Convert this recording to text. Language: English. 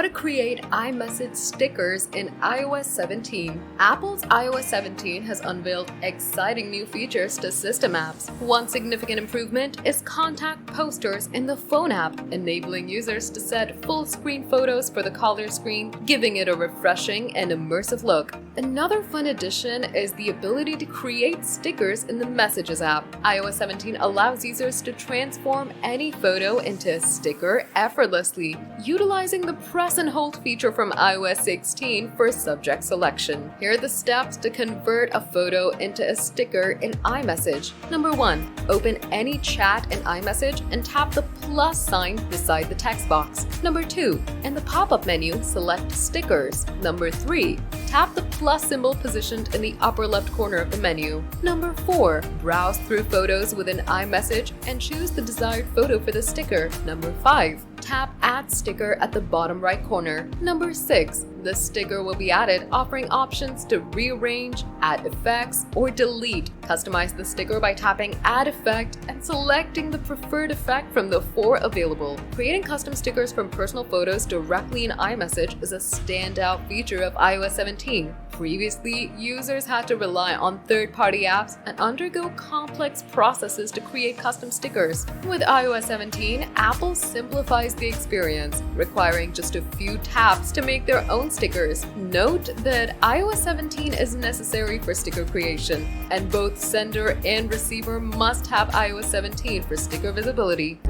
How to create iMessage stickers in iOS 17. Apple's iOS 17 has unveiled exciting new features to system apps. One significant improvement is contact posters in the phone app, enabling users to set full-screen photos for the caller screen, giving it a refreshing and immersive look. Another fun addition is the ability to create stickers in the Messages app. iOS 17 allows users to transform any photo into a sticker effortlessly, utilizing the press and hold feature from iOS 16 for subject selection. Here are the steps to convert a photo into a sticker in iMessage. Number 1. Open any chat in iMessage and tap the plus sign beside the text box. Number 2. In the pop-up menu, select Stickers. Number 3. Tap the plus symbol positioned in the upper left corner of the menu. Number 4. Browse through photos within iMessage and choose the desired photo for the sticker. Number 5. Tap Add Sticker at the bottom right corner. Number 6. The sticker will be added, offering options to rearrange, add effects, or delete. Customize the sticker by tapping Add Effect and selecting the preferred effect from the 4 available. Creating custom stickers from personal photos directly in iMessage is a standout feature of iOS 17. Previously, users had to rely on third-party apps and undergo complex processes to create custom stickers. With iOS 17, Apple simplifies the experience, requiring just a few taps to make their own stickers. Note that iOS 17 is necessary for sticker creation, and both sender and receiver must have iOS 17 for sticker visibility.